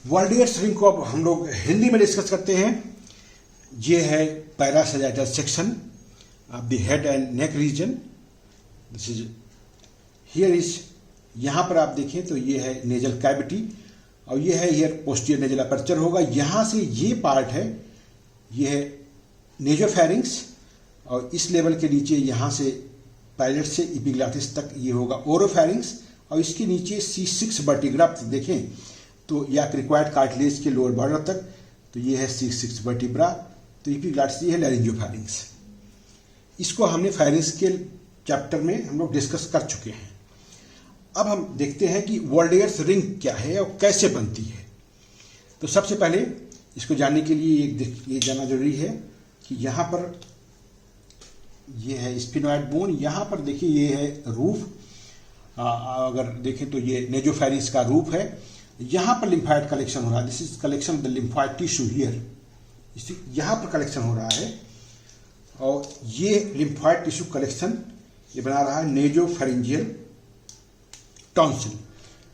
वॉल्डियर्स ring को अब हम लोग हिंदी में डिस्कस करते हैं। ये है parasagittal section of the head and neck region. This is here is, यहाँ पर आप देखें तो ये है नेजल कैविटी और ये है हियर पोस्टीरियर नेजल अपर्चर होगा। यहाँ से ये पार्ट है, ये है नेजोफेरिंक्स और इस लेवल के नीचे यहाँ से पैलेट से एपिग्लॉटिस तक ये होगा ओरोफेरिंक्स और इसके नीचे C6 वर्टिब्रा देखें तो या क्रिक्वायर्ड कार्टिलेज के लोअर बॉर्डर तक, तो ये है C6 वर्टिब्रा, तो एपिग्लॉटिस ये है लैरिंजियोफेरिंक्स। इसको हमने फेरिंक्स के चैप्टर में हम लोग डिस्कस कर चुके हैं। अब हम देखते हैं कि वॉल्डियर्स रिंग क्या है और कैसे बनती है। तो सबसे पहले इसको जानने के लिए ये जानना जरूरी है कि यहाँ पर ये है स्फिनोइड बोन, यहाँ पर देखिए ये है रूफ, अगर देखें तो ये नेजोफेरिंक्स का रूफ है। यहाँ पर लिम्फाइड कलेक्शन हो रहा है, this is collection of the lymphoid tissue here, यहाँ पर कलेक्शन हो रहा है और ये लिम्फाइड टिश्यू कलेक्शन ये बना रहा है नेजोफेरिंजियल टॉन्सिल।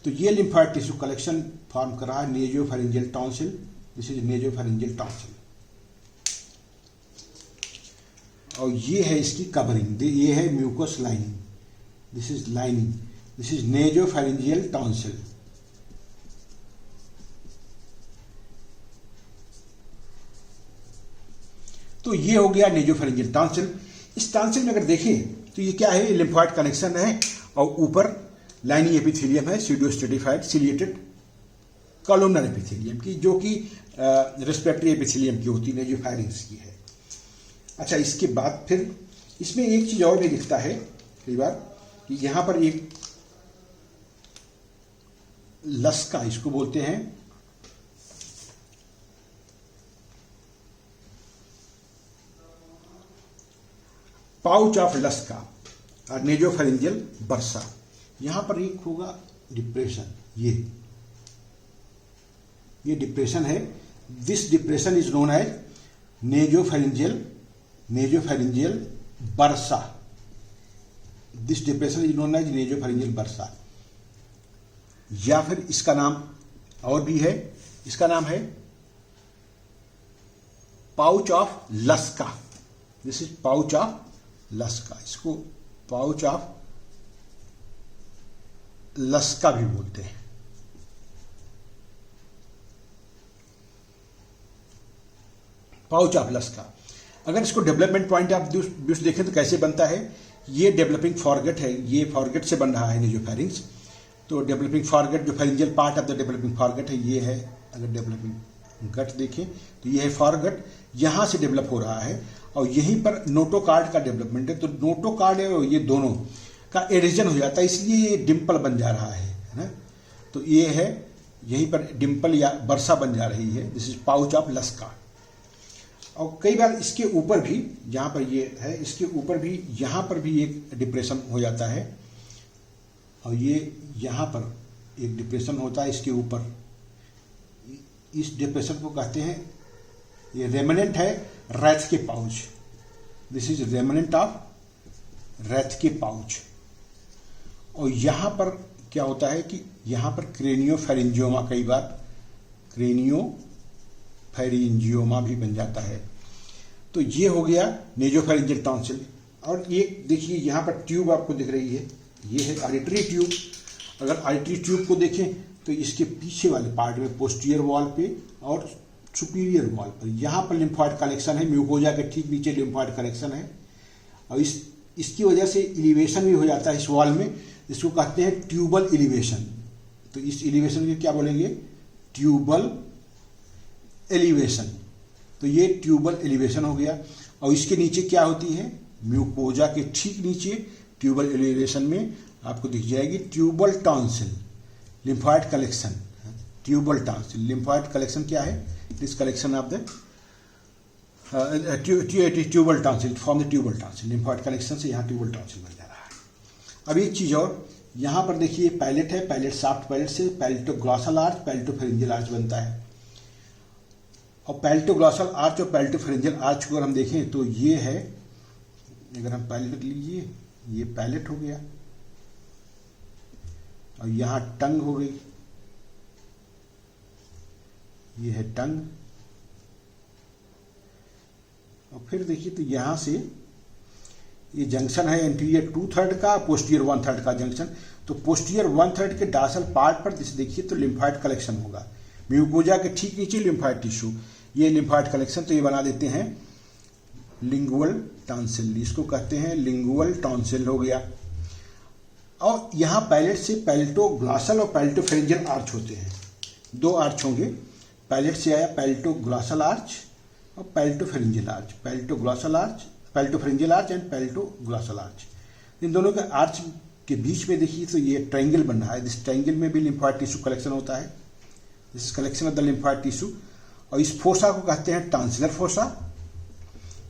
तो ये लिम्फाइड टिश्यू कलेक्शन फॉर्म कर रहा है nasopharyngeal tonsil, this is nasopharyngeal tonsil. और ये है इसकी कवरिंग, ये है mucous lining, this is lining, this is nasopharyngeal tonsil. तो ये हो गया नेजोफेरिंजियल टॉन्सिल। इस टॉन्सिल में अगर देखें तो ये क्या है, लिम्फोइड कनेक्शन है और ऊपर लाइनिंग एपिथेलियम है सीडियोस्ट्रेटिफाइड सिलिएटेड कॉलमनर एपिथेलियम की, जो कि रेस्पिरेटरी एपिथेलियम की होती है, नेजोफेरिंक्स की है। अच्छा, इसके बाद फिर इसमें एक चीज और भी दिखता है कई बार कि यहां पर एक लस्का इसको बोलते हैं, पाउच ऑफ लस्का और नेजोफेरिंजियल बर्सा। यहां पर एक होगा डिप्रेशन, ये डिप्रेशन है, this depression is known as nasopharyngeal bursa, this depression is known as nasopharyngeal bursa. या फिर इसका नाम और भी है, इसका नाम है pouch of Luschka, this is pouch of Luschka, इसको पाउच ऑफ लस्का भी बोलते हैं। Pouch of Luschka. अगर इसको डेवलपमेंट पॉइंट ऑफ व्यू देखें तो कैसे बनता है, ये डेवलपिंग फॉरगेट है, ये फॉरगेट से बन रहा है नेजोफेरिंक्स। तो डेवलपिंग फॉरगेट जो pharyngeal part of the developing forget है ये है, अगर डेवलपिंग गट देखें तो ये है फॉरगेट, यहां से डेवलप हो रहा है और यहीं पर नोटोकार्ड का डेवलपमेंट है। तो नोटोकार्ड और ये दोनों का एडिशन हो जाता है, इसलिए ये डिम्पल बन जा रहा है ना। तो ये है यहीं पर डिम्पल या बर्सा बन जा रही है, दिस इज पाउच ऑफ लस्का। और कई बार इसके ऊपर भी, जहां पर ये है इसके ऊपर भी, यहां पर भी एक डिप्रेशन हो जाता है और ये यहां पर एक डिप्रेशन होता है इसके ऊपर, इस डिप्रेशन को कहते हैं, ये रेमनेंट है Rathke's pouch, this is remnant of Rathke's pouch. और यहां पर क्या होता है कि यहां पर क्रेनियोफेरिंजियोमा, कई बार क्रेनियोफेरिंजियोमा भी बन जाता है। तो ये हो गया नेजोफेरिंजियल टॉन्सिल। और एक देखिए यहां पर ट्यूब आपको दिख रही है, ये है ऑडिटरी ट्यूब। अगर ऑडिटरी ट्यूब को देखें तो इसके पीछे वाले पार्ट में पोस्टीरियर वॉल पे और सुपीरियर वॉल पर यहां पर लिम्फोइड कलेक्शन है, म्यूकोजा के ठीक नीचे लिम्फोइड कलेक्शन है और इसकी वजह से इलिवेशन भी हो जाता है इस वॉल में, इसको कहते हैं ट्यूबल इलिवेशन। तो इस इलिवेशन को क्या बोलेंगे, ट्यूबल एलिवेशन। तो ये ट्यूबल एलिवेशन हो गया। और इसके नीचे क्या होती है, म्यूकोजा के ठीक नीचे ट्यूबल एलिवेशन में आपको दिख जाएगी tubal tonsil, lymphoid collection, tubal tonsil. Lymphoid collection क्या है, this collection of the tubal tonsil, from the tubal tonsil, lymphoid collection से यहाँ ट्यूबल टॉन्सिल बन जा रहा है। अब एक चीज और, यहाँ पर देखिए पैलेट है, पैलेट सॉफ्ट पैलेट से पैलेटोग्लॉसल आर्च, पैलेटोफेरिंजियल आर्च बनता है। और पैलेटोग्लॉसल आर्च और पैलेटोफेरिंजियल आर्च को अगर हम देखें तो ये है, अगर हम पैलेट लीजिए, ये पैलेट हो गया और यहाँ टंग हो गई, ये है टंग, और फिर देखिए तो यहाँ से ये जंक्शन है एंटीरियर 2/3 का, पोस्टीरियर 1/3 का जंक्शन। तो पोस्टीरियर 1/3 के डार्सल पार्ट पर जैसे देखिए तो लिम्फाइड कलेक्शन होगा, म्यूकोजा के ठीक नीचे लिम्फाइड टिश्यू, ये लिम्फाइड कलेक्शन। तो ये बना देते हैं लिंगुअल टॉन्सिल, इसको कहते हैं लिंगुअल टॉन्सिल हो गया। और यहाँ पैलेट से पैलेटोग्लॉसल और पैलेटोफेरेंजियल आर्च होते हैं, दो आर्च होंगे। पैलेट से आया पैलेटोग्लॉसल आर्च और palatopharyngeal arch, palatoglossal arch, palatopharyngeal arch and palatoglossal arch. इन दोनों के आर्च के बीच में देखिए तो ये ट्रायंगल बन रहा है, इस ट्रायंगल में भी लिम्फाइड टिश्यू कलेक्शन होता है, this is collection of the lymphoid tissue. और इस फोसा को कहते हैं टॉन्सिलर फोसा,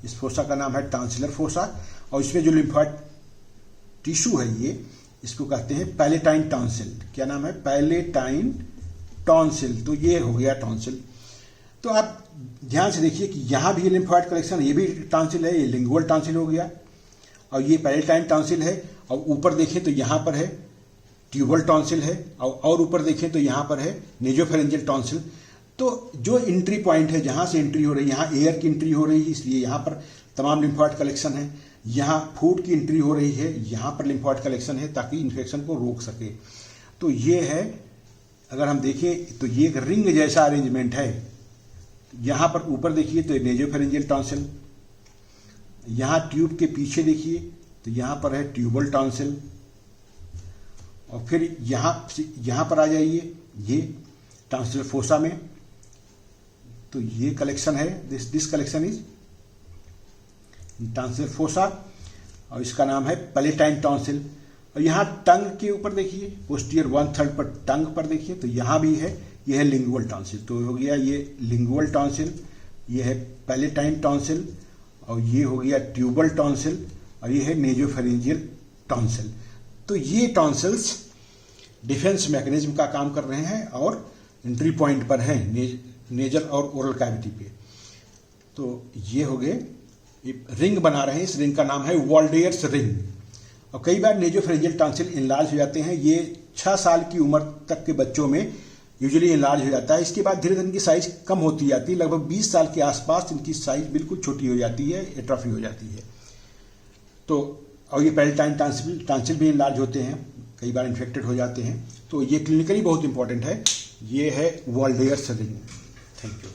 इस फोसा का नाम है टॉन्सिलर फोसा। और इसमें जो लिम्फाइड टिश्यू है ये, इसको कहते हैं पैलेटाइन टॉन्सिल। क्या नाम है? Palatine tonsil. तो ये हो गया टॉन्सिल। तो आप ध्यान से देखिए कि यहाँ भी लिम्फाइड कलेक्शन, ये भी टॉन्सिल है, ये लिंगुअल टॉन्सिल हो गया, और ये पैलेटाइन टॉन्सिल है। और ऊपर देखें तो यहाँ पर है ट्यूबल टॉन्सिल है, और ऊपर देखें तो यहाँ पर है नेजोफेरेंजियल टॉन्सिल। तो जो एंट्री पॉइंट है, जहाँ से एंट्री हो रही है, यहाँ एयर की एंट्री हो रही है, इसलिए यहाँ पर तमाम लिम्फाइड कलेक्शन है। यहाँ फूड की एंट्री हो रही है, यहाँ पर लिम्फाइड कलेक्शन है ताकि इन्फेक्शन को रोक सके। तो ये है, अगर हम देखें तो ये एक रिंग जैसा अरेंजमेंट है। यहाँ पर ऊपर देखिए तो नेजोफेरेंजियल टॉन्सिल, यहाँ ट्यूब के पीछे देखिए तो यहाँ पर है ट्यूबल टॉन्सिल, और फिर यहाँ पर आ जाइए ये टॉन्सिलर फोसा में, तो ये कलेक्शन है, this collection is tonsillar fossa, और इसका नाम है पैलेटाइन टॉन्सिल। और यहाँ टंग के ऊपर देखिए, पोस्टीरियर 1/3 पर टंग पर देखिए तो यहाँ भी है, ये है लिंगुअल टॉन्सिल। तो हो गया ये लिंगुअल टॉन्सिल, ये है पैलेटाइन टॉन्सिल, और ये हो गया ट्यूबल टॉन्सिल, और ये है नेजोफेरेंजियल टॉन्सिल। तो ये टॉन्सिल्स डिफेंस मैकेनिज्म का काम कर रहे हैं और एंट्री पॉइंट पर हैं नेजल और ओरल कैविटी पे। तो ये हो गए, रिंग बना रहे हैं, इस रिंग का नाम है वॉल्डेयर्स रिंग। और कई बार नेजोफेरेंजियल टॉन्सिल इनलार्ज हो जाते हैं, ये 6 साल की उम्र तक के बच्चों में यूजुअली इनलार्ज हो जाता है। इसके बाद धीरे धीरे इनकी साइज कम होती जाती है, लगभग 20 साल के आसपास इनकी साइज बिल्कुल छोटी हो जाती है, एट्रोफी हो जाती है। तो और ये पैलेटाइन टॉन्सिल भी इनलार्ज होते हैं, कई बार इन्फेक्टेड हो जाते हैं। तो ये क्लिनिकली बहुत इंपॉर्टेंट है, ये है वॉल्डेयर्स रिंग। Thank you.